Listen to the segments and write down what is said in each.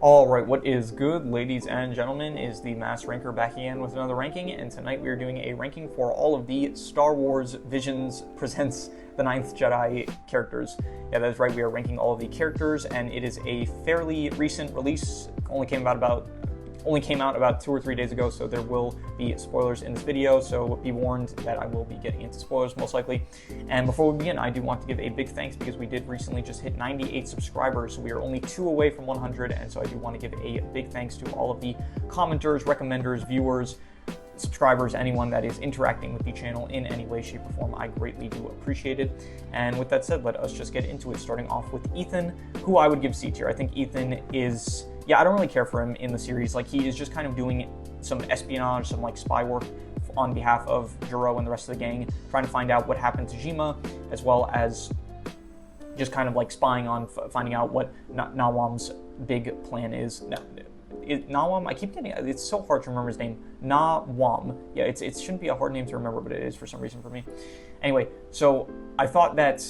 Alright, what is good, ladies and gentlemen, is the Mass Ranker back again with another ranking, and tonight we are doing a ranking for all of the Star Wars Visions Presents the Ninth Jedi characters. Yeah, that's right, we are ranking all of the characters, and it is a fairly recent release. Only came out about 2 or 3 days ago, so there will be spoilers in this video, so be warned that I will be getting into spoilers most likely. And before we begin, I do want to give a big thanks because we did recently just hit 98 subscribers, so we are only 2 away from 100, and so I do want to give a big thanks to all of the commenters, recommenders, viewers, subscribers, anyone that is interacting with the channel in any way, shape, or form. I greatly do appreciate it. And with that said, let us just get into it, starting off with Ethan, who I would give C tier. I think Ethan is... yeah, I don't really care for him in the series. Like, he is just kind of doing some espionage, some like spy work on behalf of Juro and the rest of the gang, trying to find out what happened to Jima, as well as just kind of like spying on finding out what Nawam's big plan is. Nawam, I keep getting, it's so hard to remember his name. Nawam. Yeah, it shouldn't be a hard name to remember, but it is for some reason for me. Anyway, so I thought that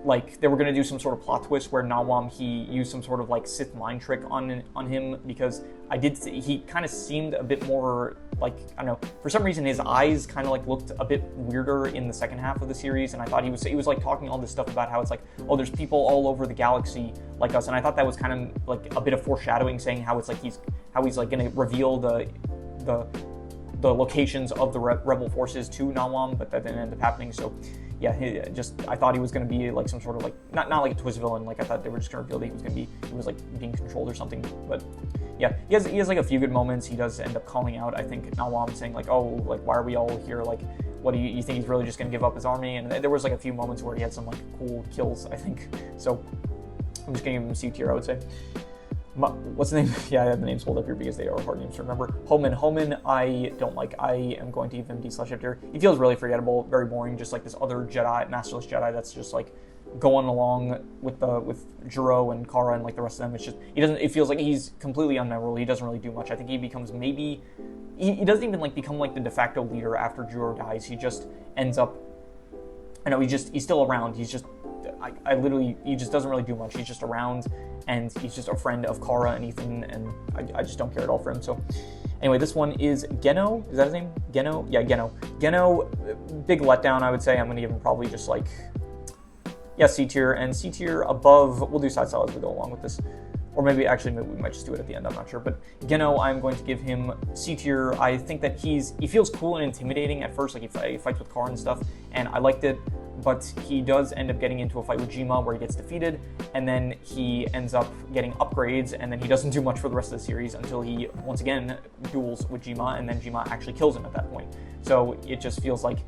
like they were going to do some sort of plot twist where Nawam, he used some sort of like Sith mind trick on him, because he kind of seemed a bit more like, I don't know, for some reason his eyes kind of like looked a bit weirder in the second half of the series, and I thought he was like talking all this stuff about how it's like, oh, there's people all over the galaxy like us, and I thought that was kind of like a bit of foreshadowing, saying how it's like he's like going to reveal the locations of the rebel forces to Nawam, but that didn't end up happening. So yeah, I thought he was going to be like some sort of like, not like a twist villain, like I thought they were just going to reveal that he was like being controlled or something. But yeah, he has like a few good moments. He does end up calling out, I think, Nawam, saying like, oh, like, why are we all here? Like, what do you think he's really just going to give up his army? And there was like a few moments where he had some like cool kills, I think. So I'm just going to give him C tier, I would say. What's the name? Yeah, I have the names pulled up here because they are hard names to remember. Homan, I don't like. I am going to give him D/F tier. He feels really forgettable, very boring, just like this other Jedi, masterless Jedi that's just like going along with Juro and Kara and like the rest of them. It's just, it feels like he's completely unmemorable. He doesn't really do much. I think he becomes he doesn't even like become like the de facto leader after Juro dies. He just ends up, I know, he's still around. He's just, he just doesn't really do much. He's just around, and he's just a friend of Kara and Ethan, and I just don't care at all for him. So anyway, this one is Geno. Is that his name? Geno? Yeah, Geno. Geno, big letdown, I would say. I'm going to give him probably just like, yeah, C tier, and C tier above. We'll do side style as we go along with this. Or maybe we might just do it at the end, I'm not sure. But Geno, I'm going to give him C tier. I think that he feels cool and intimidating at first, like he fights with Kara and stuff, and I liked it. But he does end up getting into a fight with Jima where he gets defeated, and then he ends up getting upgrades, and then he doesn't do much for the rest of the series until he, once again, duels with Jima, and then Jima actually kills him at that point. So it just feels like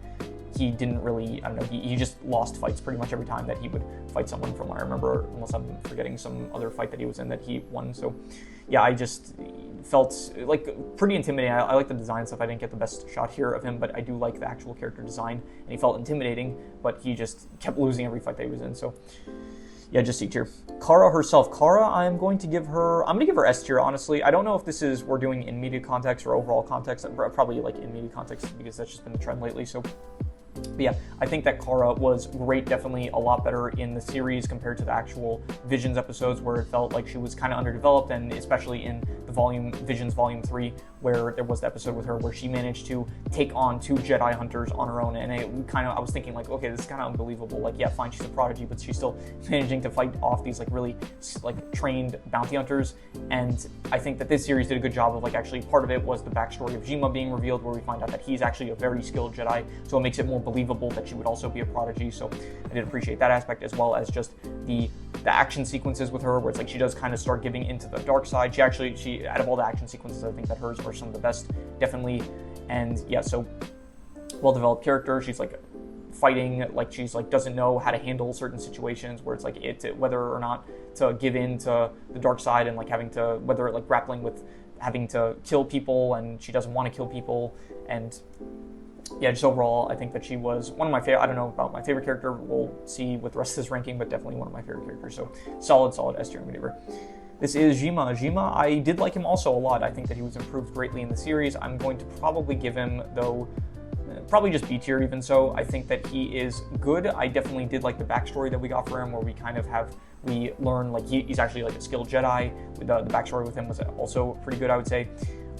he didn't really, I don't know, he just lost fights pretty much every time that he would fight someone from what I remember, unless I'm forgetting some other fight that he was in that he won. So yeah, I just felt like pretty intimidating. I like the design stuff. I didn't get the best shot here of him, but I do like the actual character design, and he felt intimidating, but he just kept losing every fight that he was in. So yeah, just C tier. Kara herself. Kara, I'm going to give her S tier, honestly. I don't know if this is, we're doing in media context or overall context. Probably like in media context, because that's just been the trend lately. So but yeah, I think that Kara was great, definitely a lot better in the series compared to the actual Visions episodes, where it felt like she was kind of underdeveloped, and especially in the Visions Volume 3, where there was the episode with her where she managed to take on 2 Jedi hunters on her own, and I was thinking like, okay, this is kind of unbelievable. Like, yeah, fine, she's a prodigy, but she's still managing to fight off these like really like trained bounty hunters. And I think that this series did a good job of like, actually part of it was the backstory of Jima being revealed, where we find out that he's actually a very skilled Jedi, so it makes it more believable that she would also be a prodigy. So I did appreciate that aspect, as well as just the action sequences with her, where it's like she does kind of start giving into the dark side. She out of all the action sequences, I think that hers are some of the best, definitely. And yeah, so well-developed character. She's like fighting, like she's like doesn't know how to handle certain situations where it's like whether or not to give in to the dark side, and like whether like grappling with having to kill people, and she doesn't want to kill people. And yeah, just overall, I think that she was one of my favorite. I don't know about my favorite character. We'll see with the rest of this ranking, but definitely one of my favorite characters. So solid S tier maneuver. This is Jima. Jima, I did like him also a lot. I think that he was improved greatly in the series. I'm going to probably give him, though, Probably just B tier even so. I think that he is good. I definitely did like the backstory that we got for him, where we learn like he's actually like a skilled Jedi. The backstory with him was also pretty good, I would say.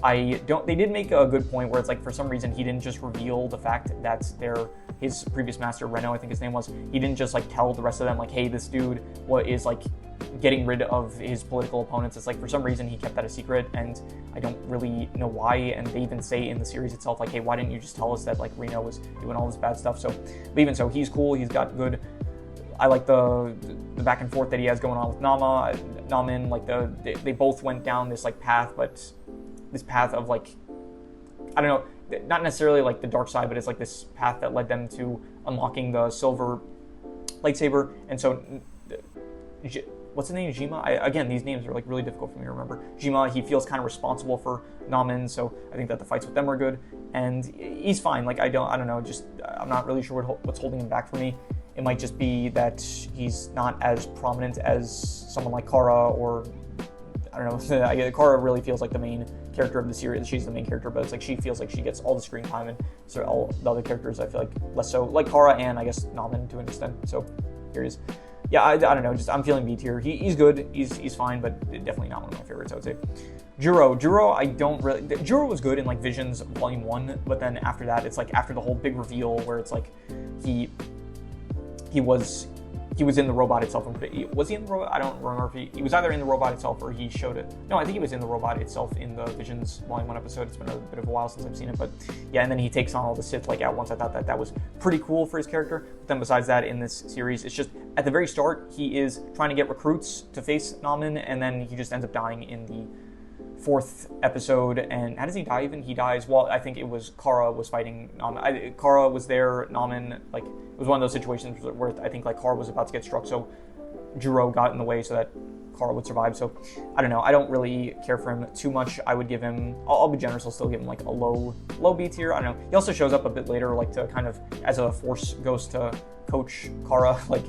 They did make a good point where it's like for some reason he didn't just reveal the fact that his previous master, Reno, I think his name was, he didn't just like tell the rest of them like, hey, this dude is like getting rid of his political opponents. It's like for some reason he kept that a secret, and I don't really know why. And they even say in the series itself like, hey, why didn't you just tell us that like Reno was doing all this bad stuff? So, but even so, he's cool. He's got good. I like the back and forth that he has going on with Namin. Like they both went down this like path, but this path of like, I don't know, not necessarily like the dark side, but it's like this path that led them to unlocking the silver lightsaber. And so, what's his name? Jima? Again, these names are like really difficult for me to remember. Jima, he feels kind of responsible for Namin, so I think that the fights with them are good, and he's fine. Like I don't know, just I'm not really sure what's holding him back for me. It might just be that he's not as prominent as someone like Kara, or I don't know. Kara really feels like the main character of the series. She's the main character, but it's like she feels like she gets all the screen time, and so all the other characters I feel like less so. Like Kara and I guess Namin to an extent. So here he is. Yeah, I don't know. Just I'm feeling B tier. He's good. He's fine, but definitely not one of my favorites, I would say. Juro, I don't really. Juro was good in like Visions Volume 1, but then after that, it's like after the whole big reveal where it's like he was in the robot itself. Was he in the robot? I don't remember if he was either in the robot itself or he showed it. No, I think he was in the robot itself in the Visions Volume 1 episode. It's been a bit of a while since I've seen it, but yeah, and then he takes on all the Sith like at once. I thought that was pretty cool for his character. But then besides that, in this series, it's just at the very start, he is trying to get recruits to face Namin, and then he just ends up dying in the 4th episode. And how does he die even? He dies while I think it was Kara was fighting Namin. Kara was there, Namin, like, it was one of those situations where I think like Kara was about to get struck, so Juro got in the way so that Kara would survive. So I don't know. I don't really care for him too much. I would give him, I'll be generous, I'll still give him like a low B tier. I don't know. He also shows up a bit later, like to kind of as a Force ghost to coach Kara, like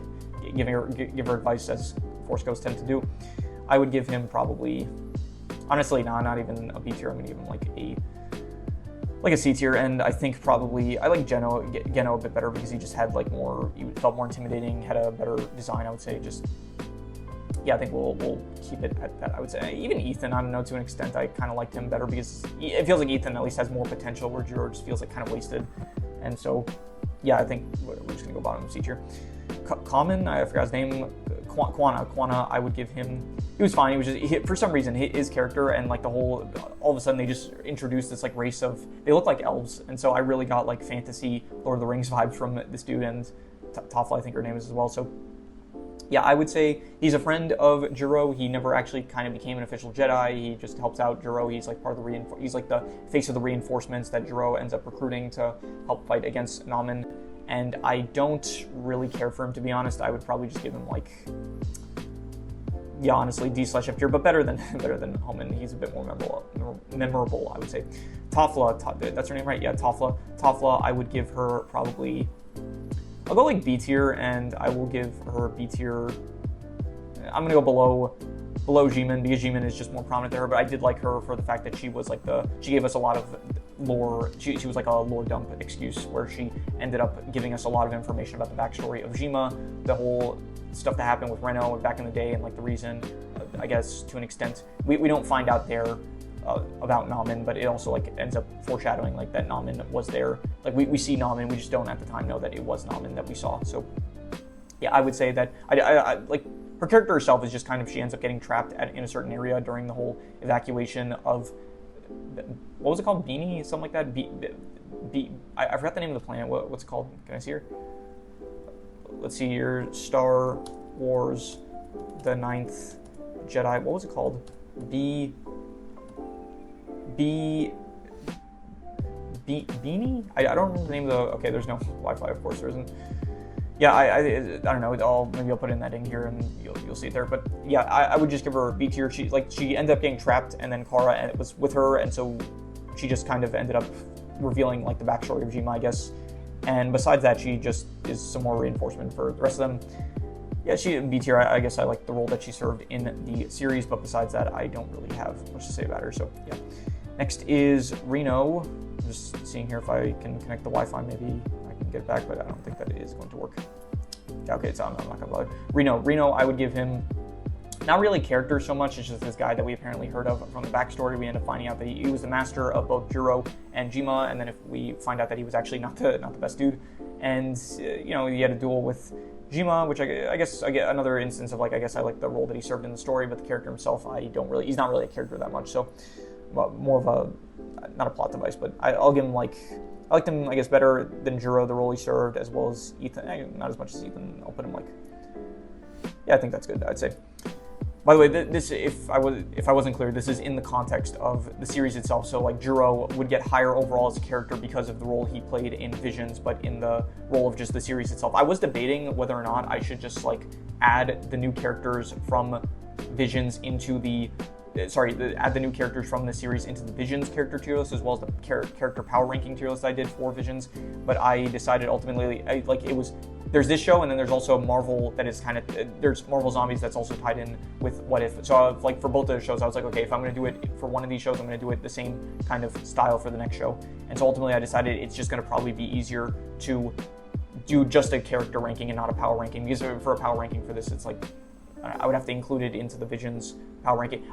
give her advice as Force ghosts tend to do. I would give him probably, honestly, not even a B tier. I'm gonna give him like a C tier, and I think probably I like Geno a bit better because he just had like more, he felt more intimidating, had a better design, I would say. Just yeah, I think we'll keep it at that. I would say even Ethan, I don't know, to an extent I kind of liked him better because it feels like Ethan at least has more potential, where Juro just feels like kind of wasted. And so yeah, I think we're just gonna go bottom C tier. Common, I forgot his name, Quana, I would give him, he was fine. He was just, for some reason, his character and like the whole, all of a sudden they just introduced this like race of, they look like elves, and so I really got like fantasy Lord of the Rings vibes from this dude, and Tafla, I think her name is as well. So yeah, I would say he's a friend of Juro. He never actually kind of became an official Jedi. He just helps out Juro. He's like part of the he's like the face of the reinforcements that Juro ends up recruiting to help fight against Namin. And I don't really care for him, to be honest. I would probably just give him like, yeah, honestly, D/F tier, but better than Homan. He's a bit more memorable, I would say. Tafla, that's her name, right? Yeah, Tafla, I would give her probably, I'll go like B tier, and I will give her B tier. I'm gonna go below Jimin because Jimin is just more prominent there, but I did like her for the fact that she was like she gave us a lot of lore. She was like a lore dump excuse where she ended up giving us a lot of information about the backstory of Jima, the whole stuff that happened with Reno back in the day, and like the reason, I guess to an extent, we don't find out there about Namin, but it also like ends up foreshadowing like that Namin was there. Like we see Namin, we just don't at the time know that it was Namin that we saw. So yeah, I would say that I like her character herself is just kind of, she ends up getting trapped in a certain area during the whole evacuation of, what was it called? Beanie? Something like that? I forgot the name of the planet. What's it called? Can I see her? Let's see here. Star Wars, the 9th Jedi. What was it called? Beanie? I don't remember the name of the, okay, there's no Wi-Fi, of course there isn't. Yeah, I don't know. Maybe I'll put in that in here and you'll see it there. But yeah, I would just give her a B tier. She ended up getting trapped, and then Kara was with her, and so she just kind of ended up revealing like the backstory of Jima, I guess. And besides that, she just is some more reinforcement for the rest of them. Yeah, she B tier. I guess I like the role that she served in the series, but besides that, I don't really have much to say about her. So yeah. Next is Reno. just seeing here if I can connect the Wi-Fi, maybe I can get it back, but I don't think that it is going to work. Yeah, okay, so I'm not gonna bother. Reno, I would give him not really character so much, it's just this guy that we apparently heard of from the backstory. We end up finding out that he was the master of both Juro and Jima, and then if we find out that he was actually not the best dude, and you know, he had a duel with Jima, which I guess I get another instance of like, I guess I like the role that he served in the story, but the character himself, he's not really a character that much, so more of a, not a plot device, but I'll give him like, I liked him, I guess, better than Juro, the role he served, as well as Ethan, not as much as Ethan. I'll put him like, yeah, I think that's good, I'd say. By the way, this, if I wasn't clear, this is in the context of the series itself. So like Juro would get higher overall as a character because of the role he played in Visions, but in the role of just the series itself. I was debating whether or not I should just like add the new characters from Visions into the, add the new characters from the series into the Visions character tier list, as well as the character power ranking tier list I did for Visions. But I decided ultimately, there's this show, and then there's also Marvel that is kind of, there's Marvel Zombies that's also tied in with What If. So like for both of those shows, I was like, okay, if I'm going to do it for one of these shows, I'm going to do it the same kind of style for the next show. And so ultimately I decided it's just going to probably be easier to do just a character ranking and not a power ranking, because for a power ranking for this, it's like, I would have to include it into the Visions power ranking.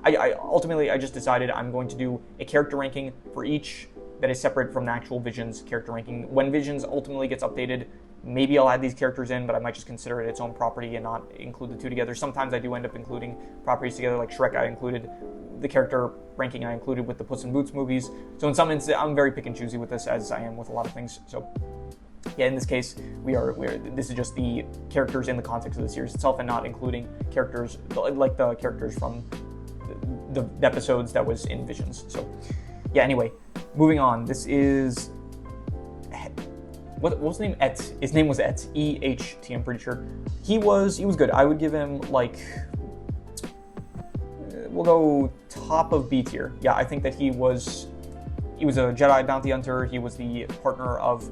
Ultimately, I just decided I'm going to do a character ranking for each that is separate from the actual Visions character ranking. When Visions ultimately gets updated, maybe I'll add these characters in, but I might just consider it its own property and not include the two together. Sometimes I do end up including properties together, like Shrek, I included the character ranking I included with the Puss in Boots movies. So in some instances, I'm very pick and choosy with this, as I am with a lot of things. So yeah, in this case, this is just the characters in the context of the series itself, and not including characters like the characters from the episodes that was in Visions. So yeah, anyway, moving on. This is, what was his name? Et. His name was Et. E-H-T, I'm pretty sure. He was good. I would give him like, we'll go top of B tier. Yeah, I think that he was a Jedi bounty hunter. He was the partner of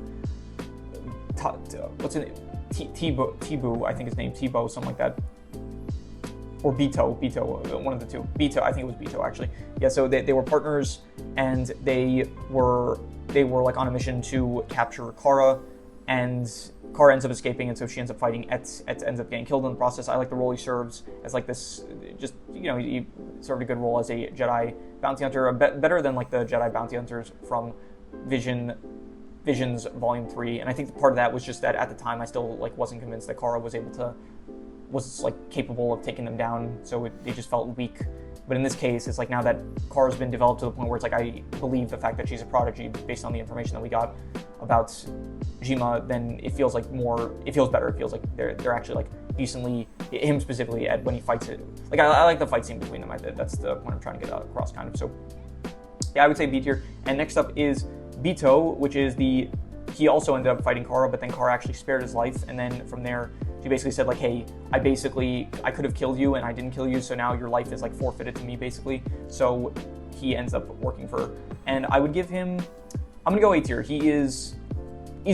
what's his name? Tibu, I think his name, Tibo, something like that. Or Beto, one of the two. Beto, I think it was Beto actually. Yeah, so they were partners, and they were like on a mission to capture Kara, and Kara ends up escaping, and so she ends up fighting Et. Et ends up getting killed in the process. I like the role he serves as like this, just, you know, he served a good role as a Jedi bounty hunter, better than like the Jedi bounty hunters from Visions Volume 3, and I think part of that was just that at the time I still like wasn't convinced that Kara was like capable of taking them down, so they just felt weak. But in this case, it's like now that Kara's been developed to the point where it's like I believe the fact that she's a prodigy based on the information that we got about Jima, then it feels better. It feels like they're actually like decently, him specifically, Ed, when he fights it. Like I like the fight scene between them. That's the point I'm trying to get across, kind of. So yeah, I would say B tier. And next up is Beto, which is he also ended up fighting Kara, but then Kara actually spared his life, and then from there she basically said like, hey, I could have killed you and I didn't kill you, so now your life is like forfeited to me, basically. So he ends up working for her, and I would give him, I'm gonna go A tier. He's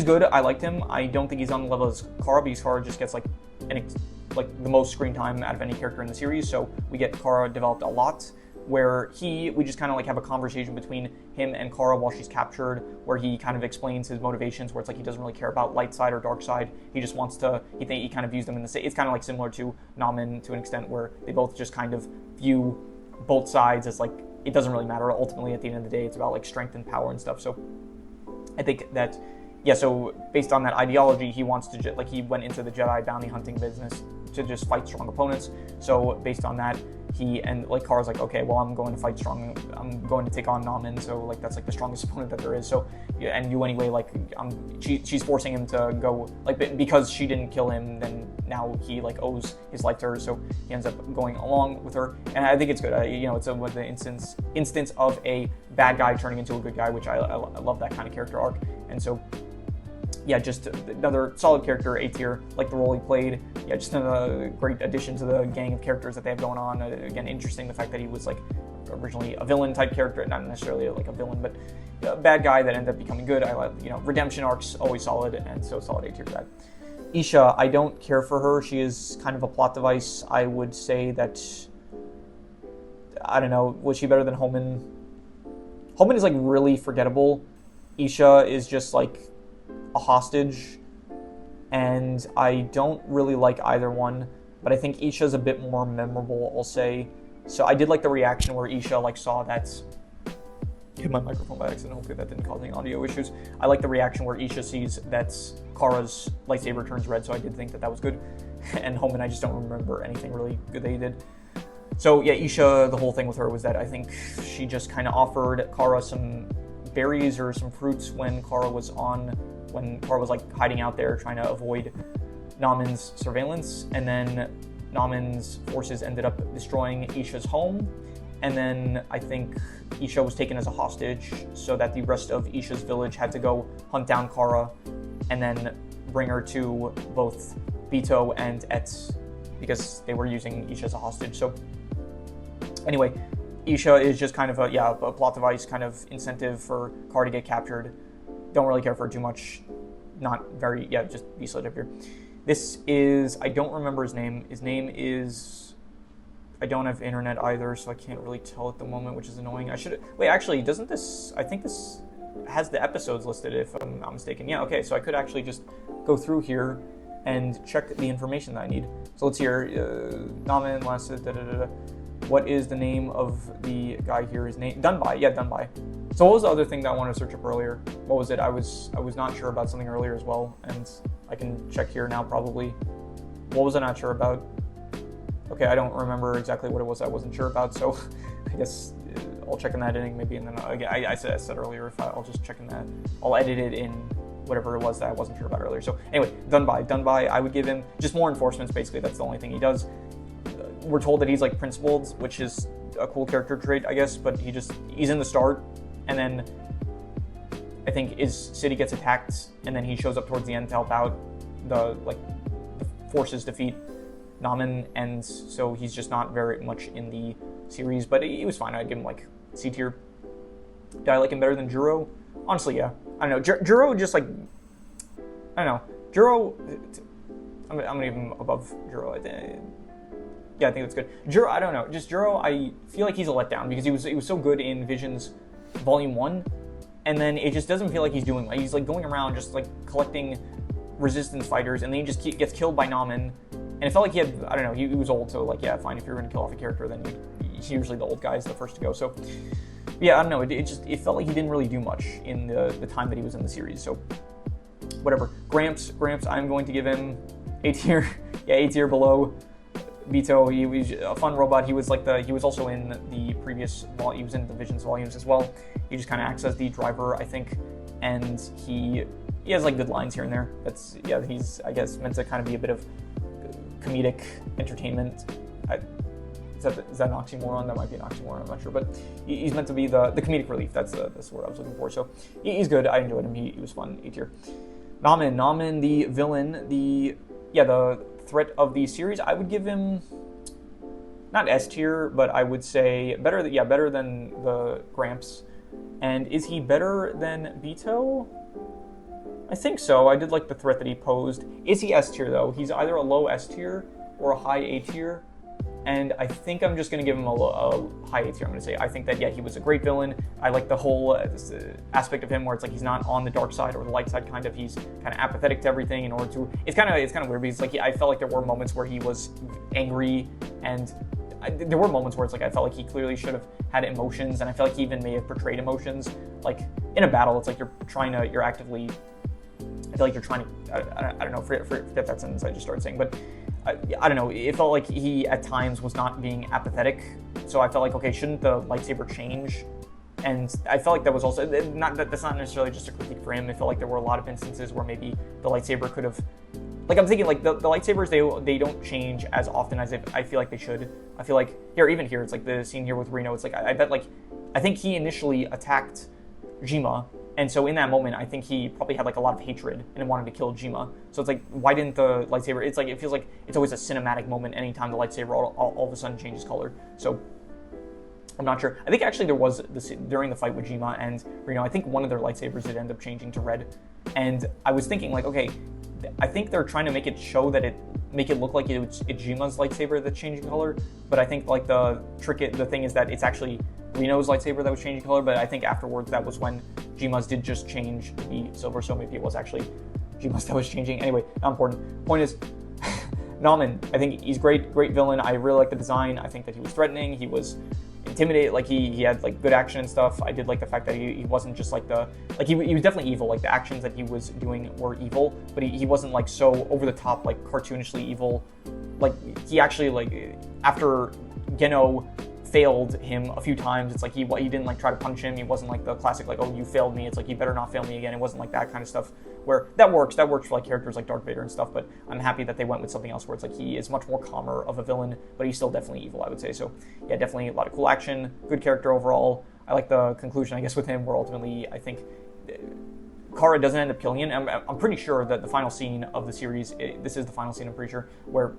good. I liked him. I don't think he's on the level as Kara, because Kara just gets like the most screen time out of any character in the series, so we get Kara developed a lot, where we just kind of like have a conversation between him and Kara while she's captured, where he kind of explains his motivations, where it's like he doesn't really care about light side or dark side. He just wants to, he kind of views them in the same. It's kind of like similar to Namen to an extent, where they both just kind of view both sides as like, it doesn't really matter. Ultimately, at the end of the day, it's about like strength and power and stuff. So I think that, yeah, so based on that ideology, he wants to, like, he went into the Jedi bounty hunting business to just fight strong opponents. So based on that, Kara's like, okay, well, I'm going to fight strong. I'm going to take on Namen, so like that's like the strongest opponent that there is. So yeah, and you anyway, like, she's forcing him to go, like, because she didn't kill him, then now he like owes his life to her. So he ends up going along with her, and I think it's good. It's the instance of a bad guy turning into a good guy, which I love that kind of character arc, and so. Yeah, just another solid character, A tier, like the role he played. Yeah, just another great addition to the gang of characters that they have going on. Again, interesting the fact that he was like originally a villain type character, not necessarily like a villain, but a bad guy that ended up becoming good. I like, redemption arcs, always solid, and so solid A tier for that. Isha, I don't care for her. She is kind of a plot device. I would say that, I don't know, was she better than Homan? Homan is like really forgettable. Isha is just like a hostage, and I don't really like either one, but I think Isha's a bit more memorable, I'll say. So I did like the reaction where Isha like saw that, hit my microphone by accident, hopefully that didn't cause any audio issues. I like the reaction where Isha sees that Kara's lightsaber turns red, so I did think that that was good. And Homan, I just don't remember anything really good that he did. So yeah, Isha, the whole thing with her was that I think she just kind of offered Kara some berries or some fruits when Kara was like hiding out there trying to avoid Naman's surveillance, and then Naman's forces ended up destroying Isha's home, and then I think Isha was taken as a hostage so that the rest of Isha's village had to go hunt down Kara and then bring her to both Beto and Etz because they were using Isha as a hostage. So anyway, Isha is just kind of a plot device, kind of incentive for Kara to get captured. Don't really care for her too much. Not very, just V-Sledge up here. This is, I don't remember his name. His name is, I don't have internet either, so I can't really tell at the moment, which is annoying. I should, wait, actually, doesn't this, I think this has the episodes listed if I'm not mistaken. Yeah, okay, so I could actually just go through here and check the information that I need. So let's hear, Naman, last, What is the name of the guy here? His name, Dunby, yeah, Dunby. So what was the other thing that I wanted to search up earlier? What was it? I was not sure about something earlier as well, and I can check here now probably. What was I not sure about? Okay, I don't remember exactly what it was I wasn't sure about, so I guess I'll check in that editing maybe, and then I said earlier if I'll just check in that. I'll edit it in whatever it was that I wasn't sure about earlier. So anyway, Dunby, I would give him just more enforcements, basically. That's the only thing he does. We're told that he's like principled, which is a cool character trait, I guess, but he's in the start, and then I think his city gets attacked, and then he shows up towards the end to help out the forces defeat Naman, and so he's just not very much in the series, but he was fine. I'd give him like C tier. Do I like him better than Juro? Honestly, yeah. I don't know. Juro just like, I don't know. Juro, I'm gonna give him above Juro, I think. Yeah, I think that's good. Juro, I don't know. Just Juro, I feel like he's a letdown because he was so good in Visions Volume 1, and then it just doesn't feel like he's doing like he's like going around just like collecting resistance fighters, and then he just gets killed by Naman, and it felt like he had, I don't know, he was old, so like, yeah, fine, if you're gonna kill off a character, then usually the old guy is the first to go. So yeah, I don't know, it felt like he didn't really do much in the time that he was in the series. So whatever. Gramps, I'm going to give him A tier. Yeah, A tier below Beto. He was a fun robot. He was also in the previous, he was in the Visions volumes as well. He just kind of acts as the driver, I think, and he has like good lines here and there. He's, I guess, meant to kind of be a bit of comedic entertainment. Is that an oxymoron? That might be an oxymoron, I'm not sure, but he's meant to be the comedic relief. That's the word I was looking for. So he's good. I enjoyed him. He was fun. A tier. Naman, the villain, the threat of the series, I would give him not S tier, but I would say better than the Gramps. And is he better than Beto? I think so. I did like the threat that he posed. Is he S tier though? He's either a low S tier or a high A tier. And I think I'm just going to give him a high A tier. I'm going to say I think that, yeah, he was a great villain. I like the whole aspect of him where it's like he's not on the dark side or the light side, kind of. He's kind of apathetic to everything in order to. It's kind of weird because like I felt like there were moments where he was angry, and there were moments where it's like I felt like he clearly should have had emotions, and I felt like he even may have portrayed emotions. Like in a battle, it's like you're actively. I feel like you're trying to. I don't know. Forget that sentence I just started saying, but. I don't know, it felt like he at times was not being apathetic, so I felt like, okay, shouldn't the lightsaber change? And I felt like that was also, that's not necessarily just a critique for him. I felt like there were a lot of instances where maybe the lightsaber could have, like I'm thinking like the lightsabers, they don't change as often as I feel like they should. I feel like, even here, it's like the scene here with Reno, it's like, I think he initially attacked Jima, and so in that moment, I think he probably had like a lot of hatred and wanted to kill Jima. So it's like, why didn't the lightsaber? It's like it feels like it's always a cinematic moment anytime the lightsaber all of a sudden changes color. So I'm not sure. I think actually there was this during the fight with Jima and Reno. I think one of their lightsabers did end up changing to red, and I was thinking like, okay, I think they're trying to make it show that make it look like it's Jima's lightsaber that's changing color, but I think like the thing is that it's actually Reno's lightsaber that was changing color, but I think afterwards that was when Jima's did just change to be silver, so maybe it was actually Jima's that was changing. Anyway, not important. Point is, Nauman, I think he's great villain. I really like the design. I think that he was threatening. He was intimidating. Like he had like good action and stuff. I did like the fact that he wasn't just like he was definitely evil. Like the actions that he was doing were evil, but he wasn't like so over the top, like cartoonishly evil. Like he actually, like after Geno failed him a few times, it's like he didn't like try to punish him. He wasn't like the classic like, oh, you failed me, it's like you better not fail me again. It wasn't like that kind of stuff, where that works for like characters like Darth Vader and stuff, but I'm happy that they went with something else where it's like he is much more calmer of a villain, but he's still definitely evil, I would say. So yeah, definitely a lot of cool action, good character overall. I like the conclusion, I guess, with him, where ultimately I think Kara doesn't end up killing him. I'm pretty sure that the final scene of the series, this is the final scene, I'm pretty sure, where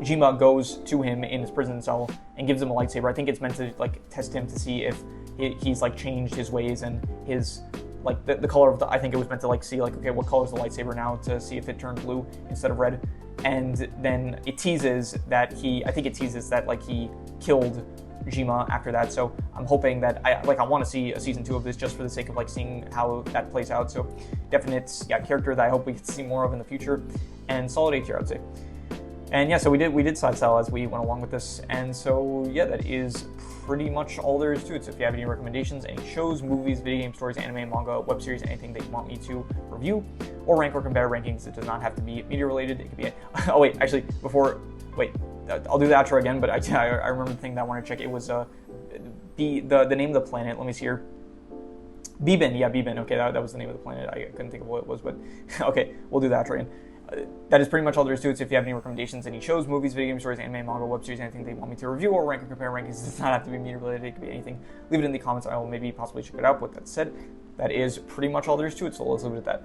Jima goes to him in his prison cell and gives him a lightsaber. I think it's meant to like test him to see if he's like changed his ways and his like the color of the. I think it was meant to like see like, okay, what color is the lightsaber now, to see if it turned blue instead of red. And then it teases that like he killed Jima after that. So I'm hoping that I want to see a season 2 of this just for the sake of like seeing how that plays out. So definite character that I hope we can see more of in the future, and solid A tier, I would say. And yeah, so we did side style as we went along with this, and so yeah, that is pretty much all there is to it. So if you have any recommendations, any shows, movies, video game stories, anime, manga, web series, anything that you want me to review or rank or compare rankings, it does not have to be media related. It could be oh wait, actually I'll do the outro again, but I remember the thing that I wanted to check. It was the name of the planet. Let me see here. Beban, yeah, Beban. Okay, that was the name of the planet. I couldn't think of what it was, but okay, we'll do the outro again. That is pretty much all there is to it. So if you have any recommendations, any shows, movies, video game stories, anime, manga, web series, anything that you want me to review or rank or compare rankings, it does not have to be media related. It could be anything. Leave it in the comments. I will maybe possibly check it out. With that said, that is pretty much all there is to it. So let's leave it at that.